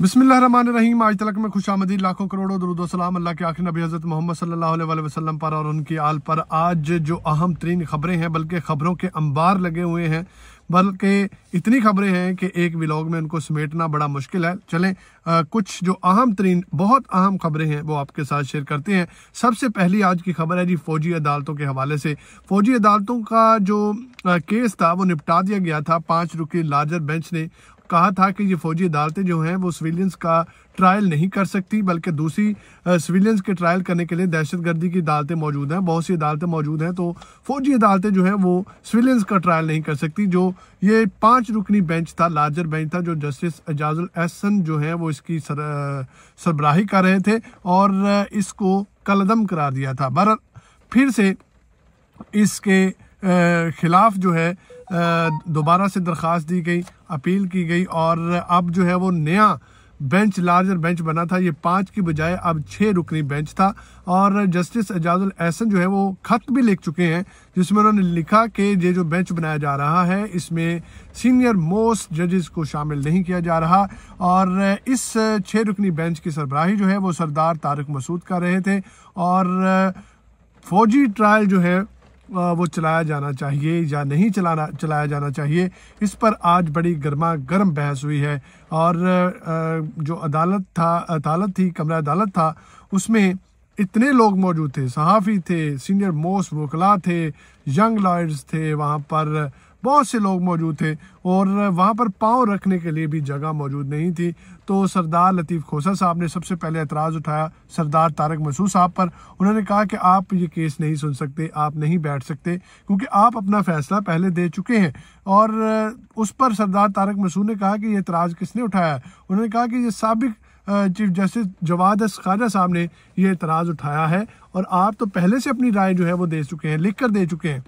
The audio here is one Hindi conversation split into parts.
बिस्मिल्लाहिर्रहमानिर्रहीम। आज तलक में खुशामदीद लाखों करोड़ों दुरूद व सलाम अल्लाह के आखिरी नबी हज़रत मोहम्मद सल्लल्लाहु अलैहि वसल्लम पर और उनकी आल पर। आज जो अहम तरीन खबरें हैं, बल्कि खबरों के अंबार लगे हुए हैं, बल्कि इतनी खबरें हैं कि एक व्लॉग में उनको समेटना बड़ा मुश्किल है। चलें कुछ जो अहम तरीन बहुत अहम खबरें हैं वो आपके साथ शेयर करते हैं। सबसे पहली आज की खबर है जी फौजी अदालतों के हवाले से। फौजी अदालतों का जो केस था वो निपटा दिया गया था। 5 रुकनी लार्जर बेंच ने कहा था कि ये फौजी अदालतें जो हैं वो सिविलियंस का ट्रायल नहीं कर सकती, बल्कि दूसरी सिविलियंस के ट्रायल करने के लिए दहशतगर्दी की अदालतें मौजूद हैं, बहुत सी अदालतें मौजूद हैं। तो फौजी अदालतें जो हैं वो सिविलियंस का ट्रायल नहीं कर सकती। जो ये 5 रुकनी बेंच था, लार्जर बेंच था, जो जस्टिस एजाजुल एहसन जो है वो इसकी सरबराही कर रहे थे और इसको कलअदम करार दिया था। बहरहाल फिर से इसके खिलाफ जो है दोबारा से दरख्वास्त दी गई, अपील की गई और अब जो है वो नया बेंच लार्जर बेंच बना था। ये 5 की बजाय अब 6 रुकनी बेंच था और जस्टिस एजाजुल एहसन जो है वो खत भी लिख चुके हैं जिसमें उन्होंने लिखा कि ये जो बेंच बनाया जा रहा है इसमें सीनियर मोस्ट जजेस को शामिल नहीं किया जा रहा। और इस 6 रुकनी बेंच की सरबराही जो है वो सरदार तारिक मसूद कर रहे थे और फौजी ट्रायल जो है वो चलाया जाना चाहिए या नहीं चलाया जाना चाहिए, इस पर आज बड़ी गर्मा गर्म बहस हुई है। और जो अदालत थी, कमरा अदालत था, उसमें इतने लोग मौजूद थे, सहाफ़ी थे, सीनियर मोस्ट वकला थे, यंग लॉयर्स थे, वहाँ पर बहुत से लोग मौजूद थे और वहाँ पर पाँव रखने के लिए भी जगह मौजूद नहीं थी। तो सरदार लतीफ़ खोसा साहब ने सबसे पहले एतराज़ उठाया सरदार तारिक मसूद साहब पर। उन्होंने कहा कि आप ये केस नहीं सुन सकते, आप नहीं बैठ सकते, क्योंकि आप अपना फैसला पहले दे चुके हैं। और उस पर सरदार तारिक मसूद ने कहा कि ये एतराज़ किसने उठाया। उन्होंने कहा कि ये साबिक चीफ जस्टिस जवाद ख्वाजा साहब ने ये एतराज़ उठाया है और आप तो पहले से अपनी राय जो है वो दे चुके हैं, लिख कर दे चुके हैं।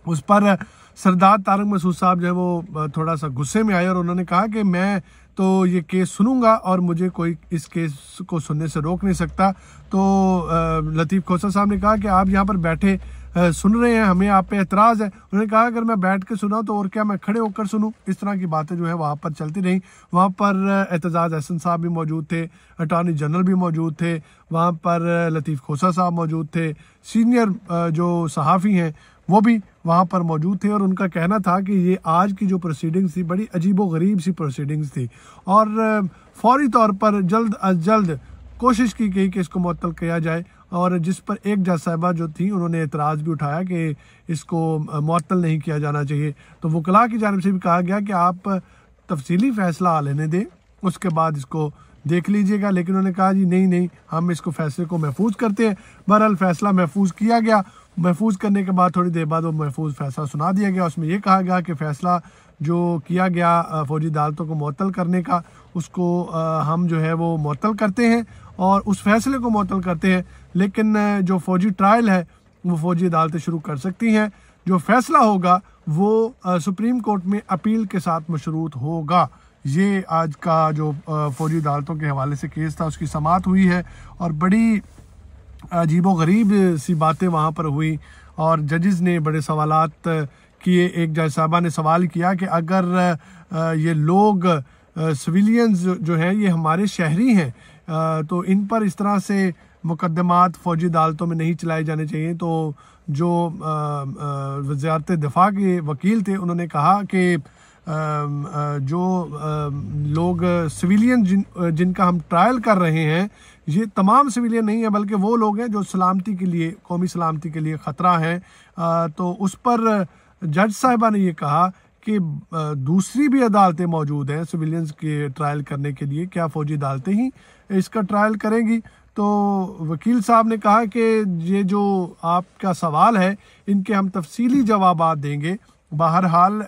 उस पर सरदार तारिक मसूद साहब जो है वो थोड़ा सा गुस्से में आए और उन्होंने कहा कि मैं तो ये केस सुनूंगा और मुझे कोई इस केस को सुनने से रोक नहीं सकता। तो लतीफ़ खोसा साहब ने कहा कि आप यहाँ पर बैठे सुन रहे हैं, हमें आप पे एतराज़ है। उन्होंने कहा अगर मैं बैठ के सुना तो और क्या, मैं खड़े होकर सुनूं। इस तरह की बातें जो है वहाँ पर चलती रहीं। वहाँ पर एतजाज़ एहसन साहब भी मौजूद थे, अटॉर्नी जनरल भी मौजूद थे, वहाँ पर लतीफ़ खोसा साहब मौजूद थे, सीनियर जो सहाफ़ी हैं वो भी वहाँ पर मौजूद थे। और उनका कहना था कि ये आज की जो प्रोसीडिंग्स थी बड़ी अजीबो गरीब सी प्रोसीडिंग्स थी और फौरी तौर पर जल्द अज जल्द कोशिश की गई कि इसको मुअत्तल किया जाए। और जिस पर एक जज साहिबा जो थी उन्होंने एतराज़ भी उठाया कि इसको मुअत्तल नहीं किया जाना चाहिए। तो वकला की जानिब से भी कहा गया कि आप तफसीली फ़ैसला लेने दें, उसके बाद इसको देख लीजिएगा। लेकिन उन्होंने कहा जी नहीं, हम इसको फैसले को महफूज करते हैं। बहरहाल फैसला महफूज किया गया। महफूज करने के बाद थोड़ी देर बाद वो महफूज फैसला सुना दिया गया। उसमें यह कहा गया कि फ़ैसला जो किया गया फौजी अदालतों को मुअत्तल करने का, उसको हम जो है वो मुअत्तल करते हैं और उस फैसले को मुअत्तल करते हैं। लेकिन जो फौजी ट्रायल है वो फौजी अदालतें शुरू कर सकती हैं। जो फैसला होगा वो सुप्रीम कोर्ट में अपील के साथ मशरूत होगा। ये आज का जो फौजी अदालतों के हवाले से केस था उसकी समाअत हुई है और बड़ी अजीबो गरीब सी बातें वहाँ पर हुई और जजेस ने बड़े सवालात किए। एक जज साहबा ने सवाल किया कि अगर ये लोग सिविलियंस जो हैं ये हमारे शहरी हैं तो इन पर इस तरह से मुकदमात फौजी अदालतों में नहीं चलाए जाने चाहिए। तो जो वज़ारत दिफा के वकील थे उन्होंने कहा कि जो लोग सिविलियन जिनका हम ट्रायल कर रहे हैं ये तमाम सिविलियन नहीं है, बल्कि वो लोग हैं जो सलामती के लिए, कौमी सलामती के लिए ख़तरा है। तो उस पर जज साहिबा ने ये कहा कि दूसरी भी अदालतें मौजूद हैं सिविलियंस के ट्रायल करने के लिए, क्या फौजी अदालतें ही इसका ट्रायल करेंगी। तो वकील साहब ने कहा कि ये जो आपका सवाल है इनके हम तफसीली जवाबात देंगे। बहरहाल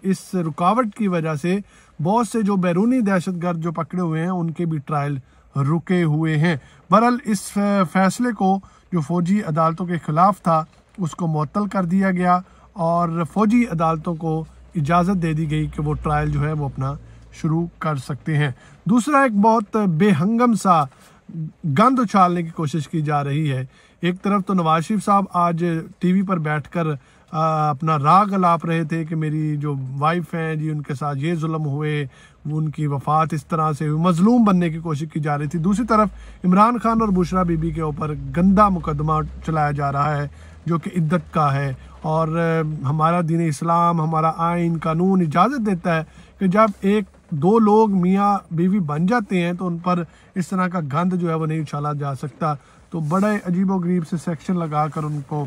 इस रुकावट की वजह से बहुत से जो बैरूनी दहशतगर्द जो पकड़े हुए हैं उनके भी ट्रायल रुके हुए हैं। बहरहाल इस फैसले को जो फौजी अदालतों के ख़िलाफ़ था उसको मुअत्तल कर दिया गया और फौजी अदालतों को इजाज़त दे दी गई कि वो ट्रायल जो है वो अपना शुरू कर सकते हैं। दूसरा एक बहुत बेहंगम सा गंद उछालने की कोशिश की जा रही है। एक तरफ तो नवाज शरीफ साहब आज टीवी पर बैठकर अपना राग अलाप रहे थे कि मेरी जो वाइफ हैं जी उनके साथ ये जुल्म हुए, उनकी वफात इस तरह से हुई, मजलूम बनने की कोशिश की जा रही थी। दूसरी तरफ इमरान खान और बुशरा बीबी के ऊपर गंदा मुकदमा चलाया जा रहा है जो कि इद्दत का है, और हमारा दीन इस्लाम, हमारा आइन कानून इजाज़त देता है कि जब एक दो लोग मियाँ बीवी बन जाते हैं तो उन पर इस तरह का गंद जो है वो नहीं उछाला जा सकता। तो बड़े अजीबोगरीब से सेक्शन लगा कर उनको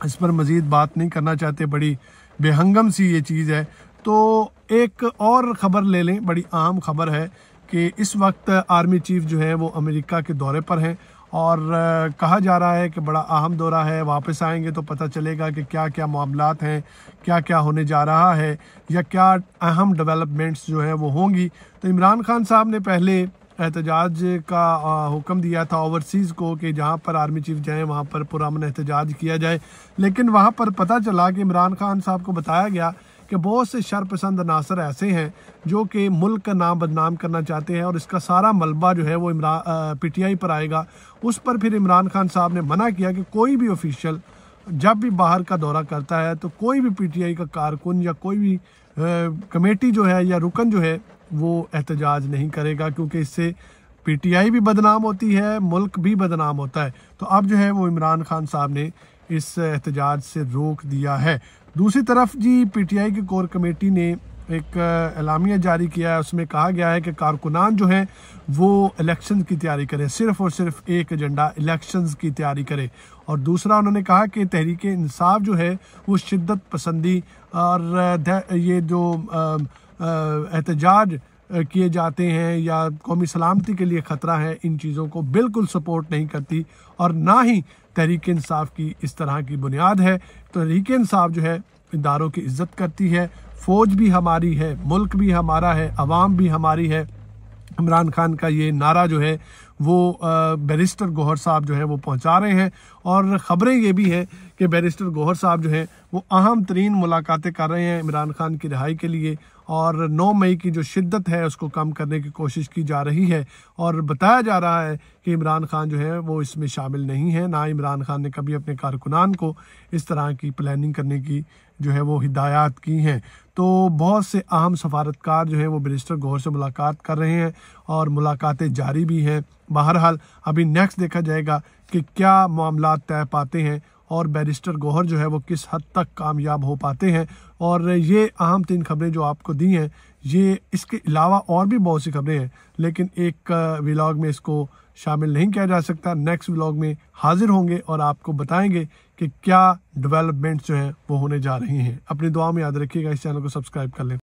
इस पर मज़ीद बात नहीं करना चाहते, बड़ी बेहंगम सी ये चीज़ है। तो एक और ख़बर ले लें, बड़ी अहम ख़बर है कि इस वक्त आर्मी चीफ जो है वो अमेरिका के दौरे पर हैं, और कहा जा रहा है कि बड़ा अहम दौरा है, वापस आएंगे तो पता चलेगा कि क्या क्या मामलात हैं, क्या क्या होने जा रहा है, या क्या अहम डेवलपमेंट्स जो है वो होंगी। तो इमरान खान साहब ने पहले एहतजाज का हुक्म दिया था ओवरसीज़ को कि जहाँ पर आर्मी चीफ जाएँ वहाँ पर पुरअमन एहतजाज किया जाए, लेकिन वहाँ पर पता चला कि इमरान खान साहब को बताया गया कि बहुत से शरपसंद अनासर ऐसे हैं जो कि मुल्क का नाम बदनाम करना चाहते हैं, और इसका सारा मलबा जो है वो PTI पर आएगा। उस पर फिर इमरान खान साहब ने मना किया कि कोई भी ऑफिशियल जब भी बाहर का दौरा करता है तो कोई भी PTI का कारकुन या कोई भी कमेटी जो है या रुकन जो है वो एहतजाज नहीं करेगा, क्योंकि इससे PTI भी बदनाम होती है, मुल्क भी बदनाम होता है। तो अब जो है वो इमरान खान साहब ने इस एहतजाज से रोक दिया है। दूसरी तरफ जी PTI की कोर कमेटी ने एक एलामिया जारी किया है, उसमें कहा गया है कि कारकुनान जो हैं वो इलेक्शन की तैयारी करें, सिर्फ और सिर्फ एक एजेंडा इलेक्शंस की तैयारी करें। और दूसरा उन्होंने कहा कि तहरीक इंसाफ जो है वो शिद्दत पसंदी और ये जो एहतजाज किए जाते हैं या कौमी सलामती के लिए ख़तरा है, इन चीज़ों को बिल्कुल सपोर्ट नहीं करती, और ना ही तहरीक इंसाफ की इस तरह की बुनियाद है। तहरीक इंसाफ जो है इदारों की इज्जत करती है, फ़ौज भी हमारी है, मुल्क भी हमारा है, अवाम भी हमारी है। इमरान खान का ये नारा जो है वो बैरिस्टर गौहर साहब जो है वो पहुंचा रहे हैं, और ख़बरें ये भी हैं कि बैरिस्टर गौहर साहब जो हैं वो अहम तरीन मुलाकातें कर रहे हैं इमरान खान की रिहाई के लिए, और 9 मई की जो शिद्दत है उसको कम करने की कोशिश की जा रही है। और बताया जा रहा है कि इमरान खान जो है वो इसमें शामिल नहीं है, ना इमरान खान ने कभी अपने कारकुनान को इस तरह की प्लानिंग करने की जो है वो हिदायत की हैं। तो बहुत से अहम सफारतकार जो हैं वो बैरिस्टर गौहर से मुलाकात कर रहे हैं, और मुलाकातें जारी भी हैं। बहरहाल अभी नेक्स्ट देखा जाएगा कि क्या मामलात तय पाते हैं और बैरिस्टर गौहर जो है वो किस हद तक कामयाब हो पाते हैं। और ये अहम 3 खबरें जो आपको दी हैं, ये इसके अलावा और भी बहुत सी खबरें हैं, लेकिन एक व्लॉग में इसको शामिल नहीं किया जा सकता। नेक्स्ट व्लॉग में हाजिर होंगे और आपको बताएंगे कि क्या डेवलपमेंट्स जो हैं वो होने जा रही हैं। अपनी दुआ में याद रखिएगा, इस चैनल को सब्सक्राइब कर लें।